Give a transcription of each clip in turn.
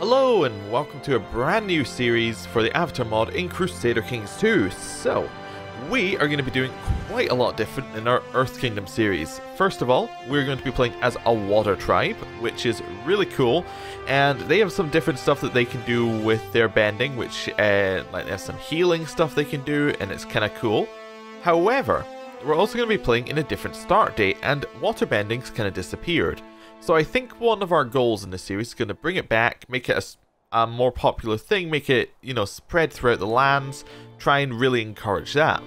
Hello and welcome to a brand new series for the Avatar mod in Crusader Kings 2. So, we are going to be doing quite a lot different in our Earth Kingdom series. First of all, we're going to be playing as a water tribe, which is really cool. And they have some different stuff that they can do with their bending, which like they have some healing stuff they can do, and it's kind of cool. However, we're also going to be playing in a different start date, and waterbending's kind of disappeared. So I think one of our goals in this series is going to bring it back, make it a more popular thing, make it, spread throughout the lands, try and really encourage that.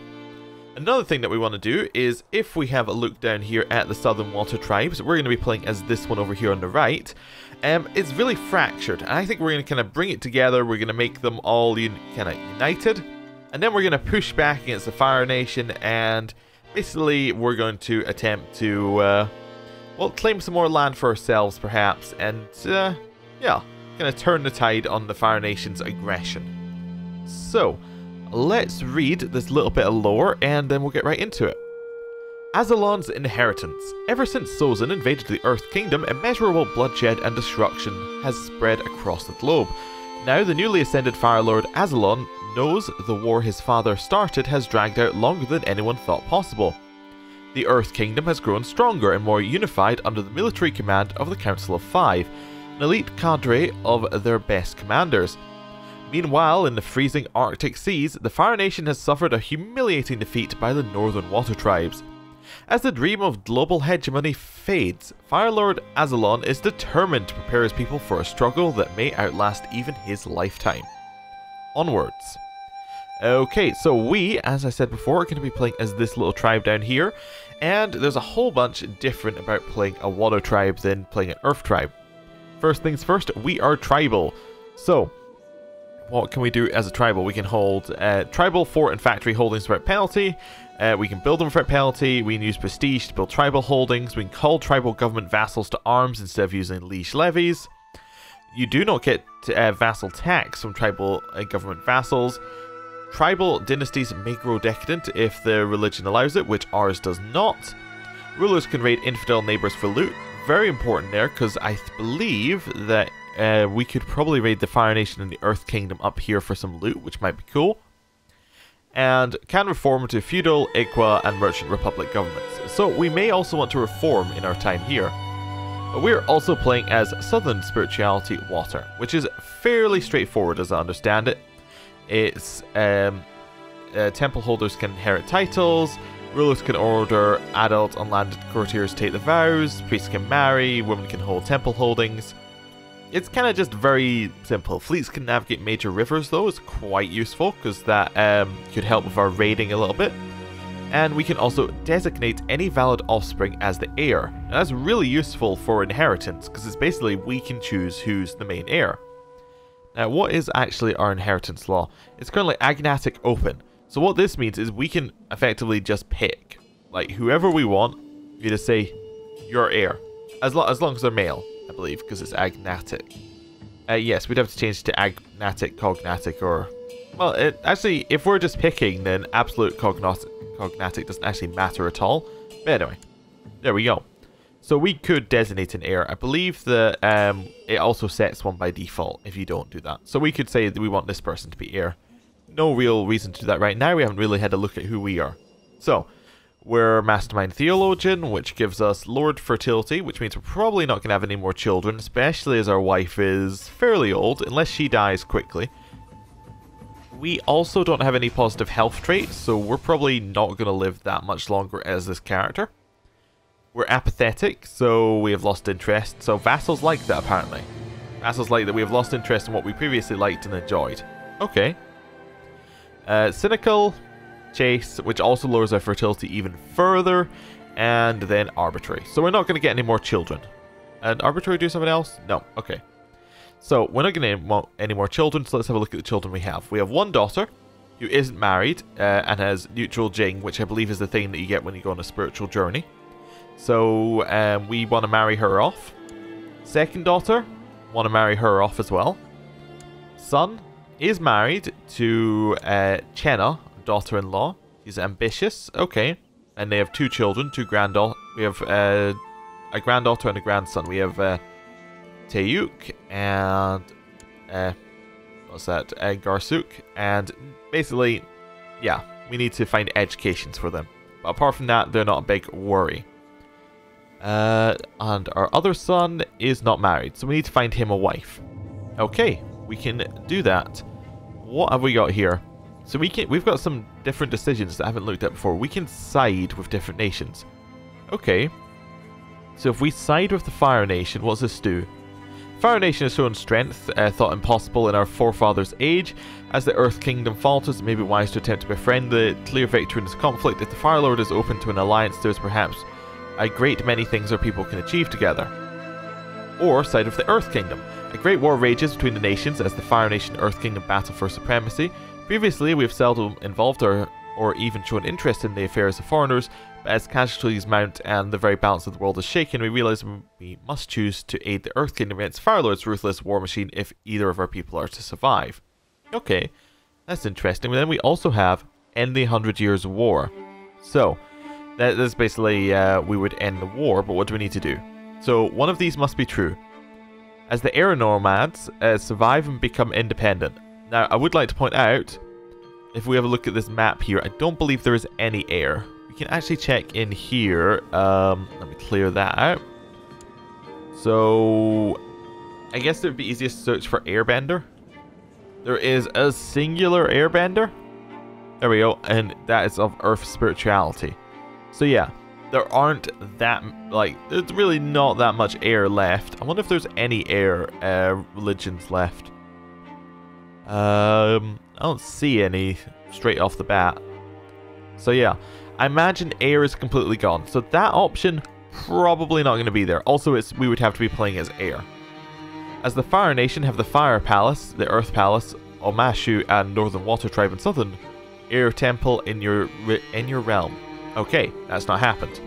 Another thing that we want to do is, if we have a look down here at the Southern Water Tribes, we're going to be playing as this one over here on the right. It's really fractured, and I think we're going to kind of bring it together, we're going to make them all kind of united, and then we're going to push back against the Fire Nation, and basically we're going to attempt to... well, claim some more land for ourselves, perhaps, and, yeah, kind of turn the tide on the Fire Nation's aggression. So, let's read this little bit of lore, and then we'll get right into it. Azalon's inheritance. Ever since Sozin invaded the Earth Kingdom, immeasurable bloodshed and destruction has spread across the globe. Now, the newly ascended Fire Lord Azalon knows the war his father started has dragged out longer than anyone thought possible. The Earth Kingdom has grown stronger and more unified under the military command of the Council of Five, an elite cadre of their best commanders. Meanwhile, in the freezing Arctic seas, the Fire Nation has suffered a humiliating defeat by the Northern Water Tribes. As the dream of global hegemony fades, Fire Lord Azalon is determined to prepare his people for a struggle that may outlast even his lifetime. Onwards. Okay, so we, as I said before, are going to be playing as this little tribe down here, and there's a whole bunch different about playing a water tribe than playing an earth tribe. First things first, we are tribal. So, what can we do as a tribal? We can hold tribal fort and factory holdings without penalty, we can build them without penalty, we can use prestige to build tribal holdings, we can call tribal government vassals to arms instead of using liege levies. You do not get vassal tax from tribal government vassals. Tribal dynasties may grow decadent if their religion allows it, which ours does not. Rulers can raid infidel neighbours for loot. Very important there, because I believe that we could probably raid the Fire Nation and the Earth Kingdom up here for some loot, which might be cool. And can reform to feudal, Iqua, and merchant republic governments. So we may also want to reform in our time here. But we're also playing as Southern Spirituality Water, which is fairly straightforward as I understand it. It's temple holders can inherit titles, rulers can order adult unlanded courtiers to take the vows, priests can marry, women can hold temple holdings. It's kind of just very simple. Fleets can navigate major rivers though, is quite useful because that could help with our raiding a little bit. And we can also designate any valid offspring as the heir. And that's really useful for inheritance because it's basically we can choose who's the main heir. Now, what is actually our inheritance law? It's currently agnatic open. So what this means is we can effectively just pick, like, whoever we want. You just say, you're heir. As long as they're male, I believe, because it's agnatic. Yes, we'd have to change to agnatic, cognatic, or... Well, actually, if we're just picking, then absolute cognatic doesn't actually matter at all. But anyway, there we go. So we could designate an heir. I believe that it also sets one by default if you don't do that. So we could say that we want this person to be heir. No real reason to do that right now. We haven't really had a look at who we are. So, we're Mastermind Theologian, which gives us Lord Fertility, which means we're probably not going to have any more children, especially as our wife is fairly old, unless she dies quickly. We also don't have any positive health traits, so we're probably not going to live that much longer as this character. We're apathetic, so we have lost interest. So vassals like that, apparently. Vassals like that we have lost interest in what we previously liked and enjoyed. Okay. Cynical, chase, which also lowers our fertility even further. And then arbitrary. So we're not going to get any more children. And arbitrary do something else? No. Okay. So we're not going to want any more children, so let's have a look at the children we have. We have one daughter who isn't married and has neutral Jing, which I believe is the thing that you get when you go on a spiritual journey. So, we want to marry her off. Second daughter, want to marry her off as well. Son is married to Chenna, daughter-in-law. She's ambitious. Okay. And they have two children, two granddaughters. We have a granddaughter and a grandson. We have Tayuk and what's that? Garsuk. And basically, yeah, we need to find educations for them. But apart from that, they're not a big worry. And our other son is not married, so we need to find him a wife. Okay, we can do that. What have we got here? So we've got some different decisions that I haven't looked at before. We can side with different nations. Okay. So if we side with the Fire Nation, what's this do? Fire Nation has shown strength, thought impossible in our forefathers' age. As the Earth Kingdom falters, it may be wise to attempt to befriend the clear victor in this conflict. If the Fire Lord is open to an alliance, there is perhaps a great many things our people can achieve together. Or side of the Earth Kingdom. A great war rages between the nations as the Fire Nation and Earth Kingdom battle for supremacy. Previously, we have seldom involved or even shown interest in the affairs of foreigners, but as casualties mount and the very balance of the world is shaken, we realize we must choose to aid the Earth Kingdom against Fire Lord's ruthless war machine if either of our people are to survive. Okay, that's interesting. But then we also have End the 100 Years of War. So, that's basically, we would end the war, but what do we need to do? So, one of these must be true. As the Air Nomads survive and become independent. Now, I would like to point out, if we have a look at this map here, I don't believe there is any air. We can actually check in here. Let me clear that out. So, I guess it would be easiest to search for Airbender. There is a singular Airbender. There we go, and that is of Earth spirituality. So yeah, there aren't that, like, there's really not that much air left. I wonder if there's any air religions left. I don't see any straight off the bat. So yeah, I imagine air is completely gone. So that option, probably not going to be there. Also, we would have to be playing as air. As the Fire Nation have the Fire Palace, the Earth Palace, Omashu, and Northern Water Tribe and Southern Air Temple in your realm. Okay, that's not happened.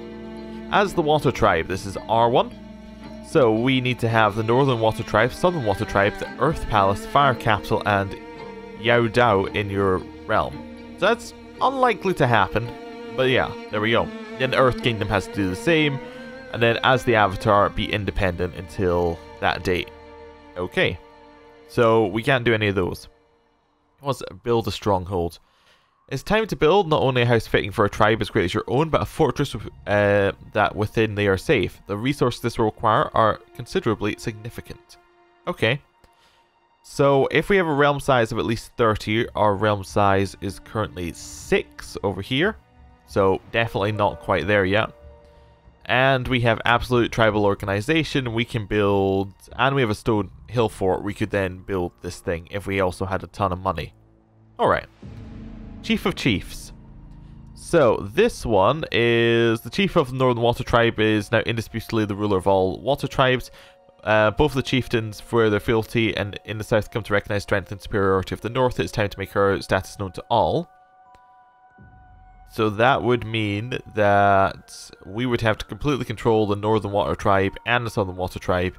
As the Water Tribe, this is R1. So we need to have the Northern Water Tribe, Southern Water Tribe, the Earth Palace, Fire Capital, and Yao Dao in your realm. So that's unlikely to happen. But yeah, there we go. Then the Earth Kingdom has to do the same. And then as the Avatar, be independent until that date. Okay. So we can't do any of those. Let's build a stronghold. It's time to build not only a house fitting for a tribe as great as your own, but a fortress that within they are safe. The resources this will require are considerably significant. Okay. So if we have a realm size of at least 30, our realm size is currently 6 over here. So definitely not quite there yet. And we have absolute tribal organization. We can build, and we have a stone hill fort. We could then build this thing if we also had a ton of money. Alright. Chief of Chiefs. So, this one is the Chief of the Northern Water Tribe is now indisputably the ruler of all water tribes. Both the chieftains, for their fealty and in the south, come to recognize strength and superiority of the north. It's time to make her status known to all. So that would mean that we would have to completely control the Northern Water Tribe and the Southern Water Tribe.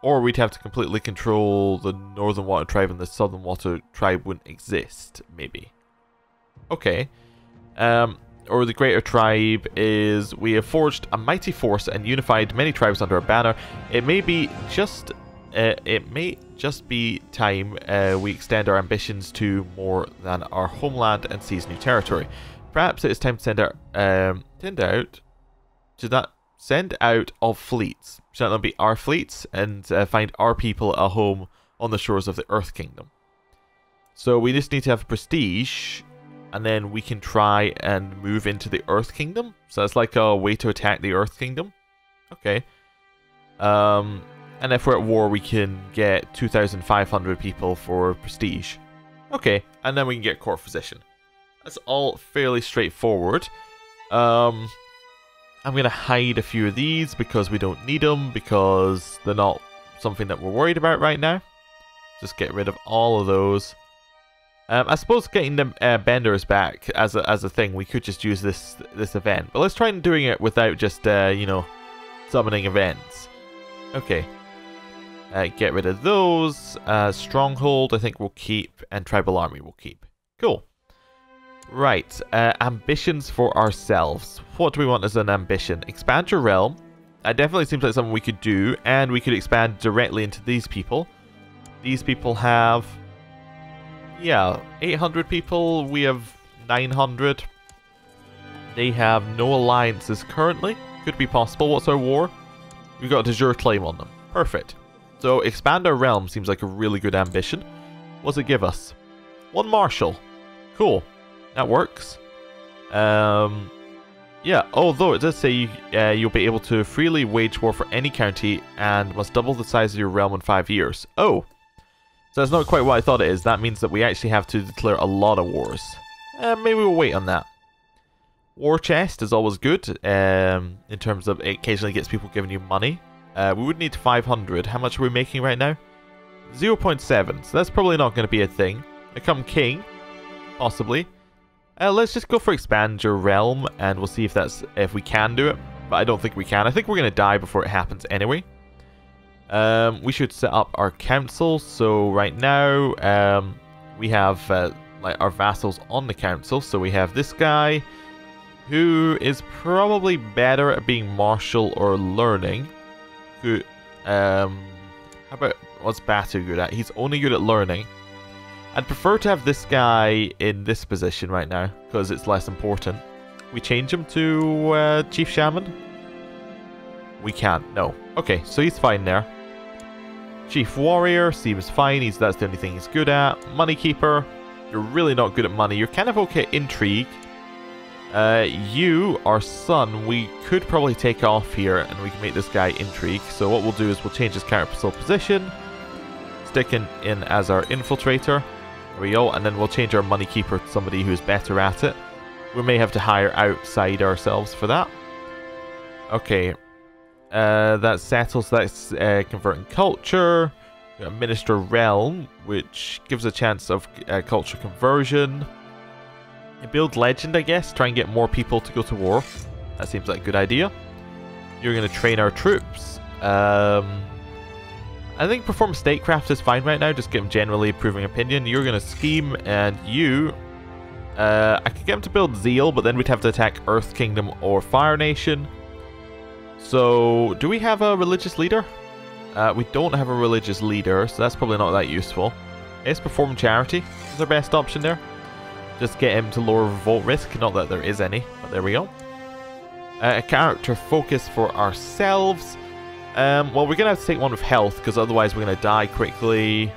Or we'd have to completely control the Northern Water Tribe and the Southern Water Tribe wouldn't exist, maybe. Okay. Or the Greater Tribe is, we have forged a mighty force and unified many tribes under a banner. It may just be time we extend our ambitions to more than our homeland and seize new territory. Perhaps it is time to send out of fleets. Should that be our fleets and find our people a home on the shores of the Earth Kingdom. So we just need to have prestige, and then we can try and move into the Earth Kingdom. So that's like a way to attack the Earth Kingdom. Okay. And if we're at war, we can get 2,500 people for prestige. Okay, and then we can get court physician. That's all fairly straightforward. I'm going to hide a few of these because we don't need them, because they're not something that we're worried about right now. Just get rid of all of those. I suppose getting the benders back as a thing, we could just use this event. But let's try and doing it without just, you know, summoning events. Okay. Get rid of those. Stronghold, I think we'll keep, and Tribal Army we'll keep. Cool. Right, ambitions for ourselves. What do we want as an ambition? Expand your realm, that definitely seems like something we could do, and we could expand directly into these people. These people have, yeah, 800 people. We have 900. They have no alliances currently. Could be possible. What's our war? We've got a de jure claim on them. Perfect. So expand our realm seems like a really good ambition. What's it give us? 1 marshal. Cool. That works. Yeah, although it does say you'll be able to freely wage war for any county and must double the size of your realm in 5 years. Oh. So that's not quite what I thought it is. That means that we actually have to declare a lot of wars. Maybe we'll wait on that. War chest is always good, in terms of it occasionally gets people giving you money. We would need 500. How much are we making right now? 0.7, so that's probably not going to be a thing. Become king, possibly. Let's just go for expand your realm, and we'll see if we can do it. But I don't think we can. I think we're going to die before it happens anyway. We should set up our council. So right now, we have like our vassals on the council. So we have this guy, who is probably better at being martial or learning. Who, how about, what's Batu good at? He's only good at learning. I'd prefer to have this guy in this position right now, because it's less important. We change him to Chief Shaman? We can't, no. Okay, so he's fine there. Chief Warrior seems fine, that's the only thing he's good at. Money Keeper, you're really not good at money. You're kind of okay at intrigue. You, our son, we could probably take off here and we can make this guy intrigue. So what we'll do is we'll change his character position, stick in as our infiltrator. There we go, and then we'll change our money keeper to somebody who's better at it. We may have to hire outside ourselves for that. Okay, that settles. That's converting culture. Minister realm, which gives a chance of culture conversion. Build legend, I guess. Try and get more people to go to war. That seems like a good idea. You're going to train our troops. I think perform statecraft is fine right now. Just get him generally improving opinion. You're going to scheme, and you... I could get him to build zeal, but then we'd have to attack Earth Kingdom or Fire Nation. So, do we have a religious leader? We don't have a religious leader, so that's probably not that useful. Yes, perform charity is our best option there. Just get him to lower revolt risk. Not that there is any, but there we go. A character focus for ourselves. Well, we're going to have to take one with health, because otherwise we're going to die quickly.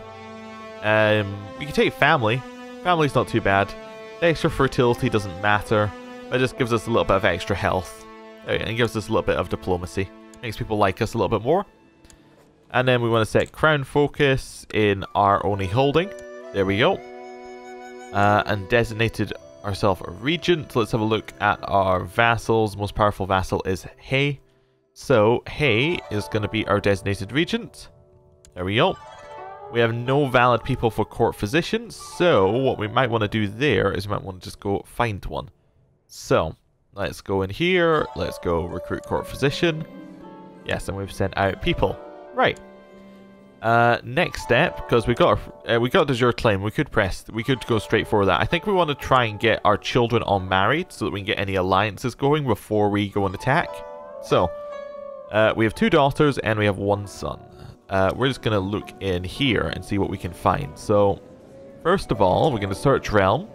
We can take family. Family's not too bad. The extra fertility doesn't matter. It just gives us a little bit of extra health. And gives us a little bit of diplomacy. Makes people like us a little bit more. And then we want to set crown focus in our only holding. There we go. And designated ourselves a regent. Let's have a look at our vassals. Most powerful vassal is Hay. So, Hay is going to be our designated regent. There we go. We have no valid people for court physicians. So, what we might want to do there is we might want to just go find one. So, let's go in here. Let's go recruit court physician. Yes, and we've sent out people. Right. Next step, because we got de jure claim, we could go straight for that. I think we want to try and get our children all married so that we can get any alliances going before we go and attack. So, we have 2 daughters and we have 1 son. We're just going to look in here and see what we can find. So, first of all, we're going to search realm.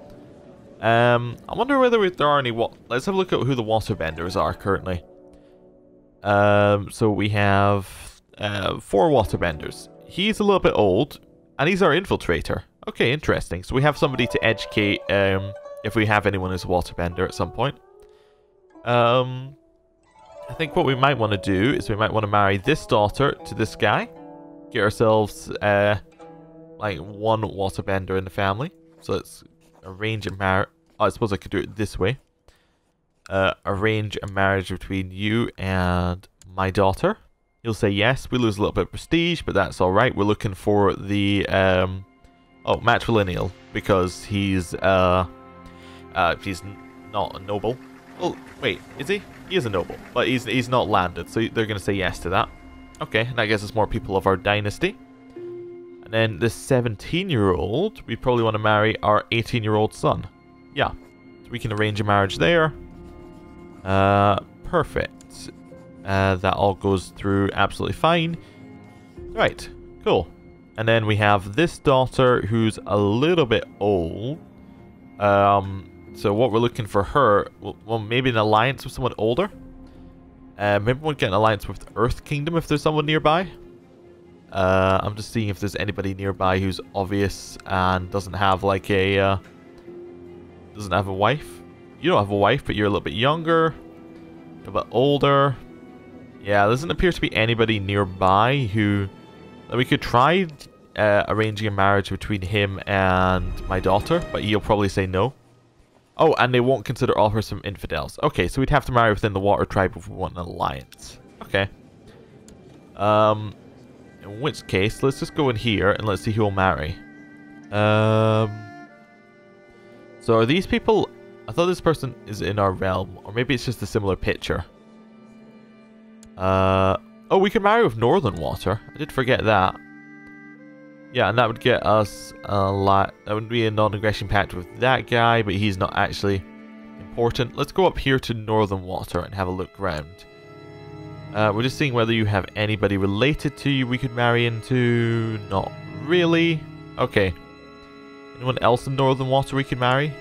I wonder whether there are any... Let's have a look at who the Waterbenders are currently. So we have 4 Waterbenders. He's a little bit old, and he's our infiltrator. Okay, interesting. So we have somebody to educate if we have anyone who's a Waterbender at some point. I think what we might want to do is we might want to marry this daughter to this guy. Get ourselves like 1 Waterbender in the family. So let's arrange a marriage. Oh, I suppose I could do it this way. Arrange a marriage between you and my daughter. You'll say yes. We lose a little bit of prestige, but that's alright. We're looking for the matrilineal, because he's not a noble. Well, wait, is he? He is a noble, but he's not landed, so they're going to say yes to that. Okay, and that gets us more people of our dynasty. And then this 17-year-old, we probably want to marry our 18-year-old son. Yeah, so we can arrange a marriage there. Perfect. That all goes through absolutely fine. Right, cool. And then we have this daughter who's a little bit old. So what we're looking for her, well, maybe an alliance with someone older. Maybe we'll get an alliance with Earth Kingdom if there's someone nearby. I'm just seeing if there's anybody nearby who's obvious and doesn't have like a doesn't have a wife. You don't have a wife, but you're a little bit younger, a bit older. Yeah, there doesn't appear to be anybody nearby who we could try arranging a marriage between him and my daughter, but he'll probably say no. Oh, and they won't consider offers from infidels. Okay, so we'd have to marry within the Water Tribe if we want an alliance. Okay. In which case, let's just go in here and let's see who will marry. So are these people... I thought this person is in our realm, or maybe it's just a similar picture. Oh, we can marry with Northern Water. I did forget that. Yeah, and that would get us a lot. That would be a non-aggression pact with that guy, but he's not actually important. Let's go up here to Northern Water and have a look around. We're just seeing whether you have anybody related to you we could marry into. Not really. Okay. Anyone else in Northern Water we could marry?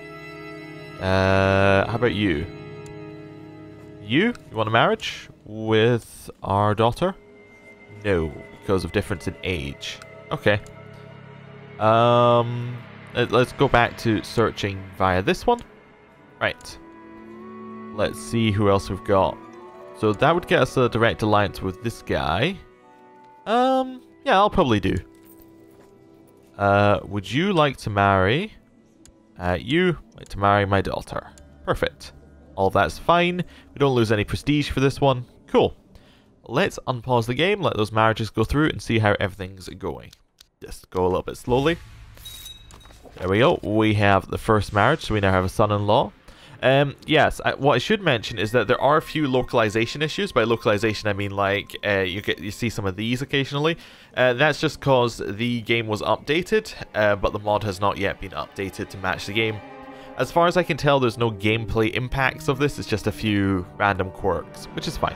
How about you? You want a marriage with our daughter? No, because of difference in age. Okay. Let's go back to searching via this one. Right. Let's see who else we've got. So that would get us a direct alliance with this guy. Yeah, I'll probably do. Would you like to marry? You like to marry my daughter. Perfect. All that's fine. We don't lose any prestige for this one. Cool. Let's unpause the game, let those marriages go through, and see how everything's going. Just go a little bit slowly. There we go. We have the first marriage, so we now have a son-in-law. Yes, what I should mention is that there are a few localization issues. By localization, I mean like you see some of these occasionally. That's just because the game was updated, but the mod has not yet been updated to match the game. As far as I can tell, there's no gameplay impacts of this. It's just a few random quirks, which is fine.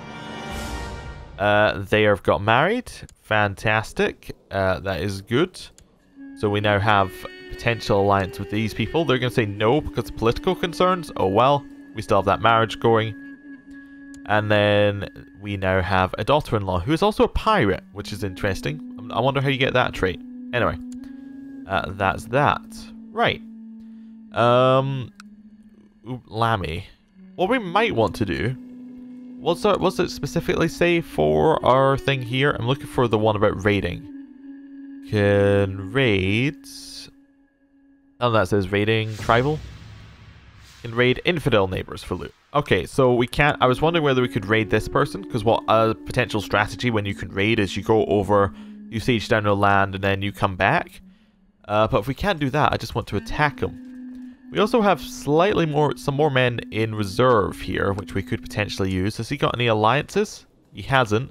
They have got married. Fantastic. That is good. So we now have potential alliance with these people. They're going to say no because of political concerns. Oh well, we still have that marriage going. And then we now have a daughter-in-law who is also a pirate, which is interesting. I wonder how you get that trait. Anyway, that's that. Right. Lammy. What we might want to do... What's it specifically say for our thing here? I'm looking for the one about raiding. Can raid... Oh, that says raiding tribal. Can raid infidel neighbors for loot. Okay, so we can't... I was wondering whether we could raid this person, because what a potential strategy when you can raid is you go over, you siege down the land, and then you come back. But if we can't do that, I just want to attack them. We also have some more men in reserve here, which we could potentially use. Has he got any alliances? He hasn't.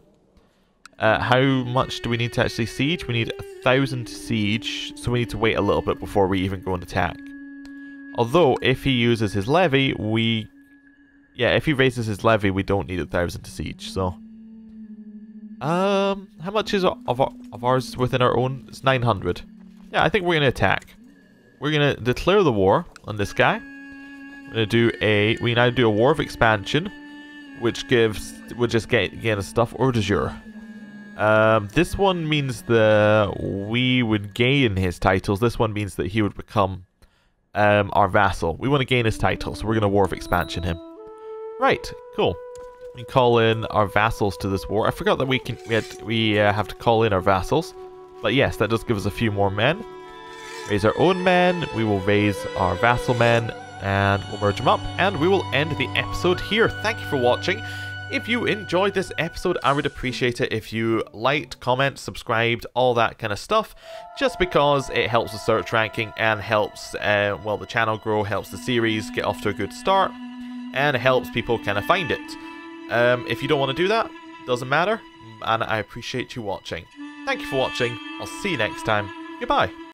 How much do we need to actually siege? We need 1,000 to siege, so we need to wait a little bit before we even go and attack. Although, if he uses his levy, yeah, if he raises his levy, we don't need 1,000 to siege, so... How much is of ours within our own? It's 900. Yeah, I think we're going to attack. We're going to declare the war on this guy. We're going to do we now do a war of expansion, which would just get us stuff, or de jure. This one means that we would gain his titles. This one means that he would become our vassal. We want to gain his title, so we're going to war of expansion him. Right, cool. We call in our vassals to this war. I forgot that we have to call in our vassals, but yes, that does give us a few more men. Raise our own men, we will raise our vassal men, and we'll merge them up, and we will end the episode here. Thank you for watching. If you enjoyed this episode, I would appreciate it if you liked, comment, subscribed, all that kind of stuff, just because it helps the search ranking and helps, well, the channel grow, helps the series get off to a good start, and helps people kind of find it. If you don't want to do that, doesn't matter, and I appreciate you watching. Thank you for watching, I'll see you next time, goodbye.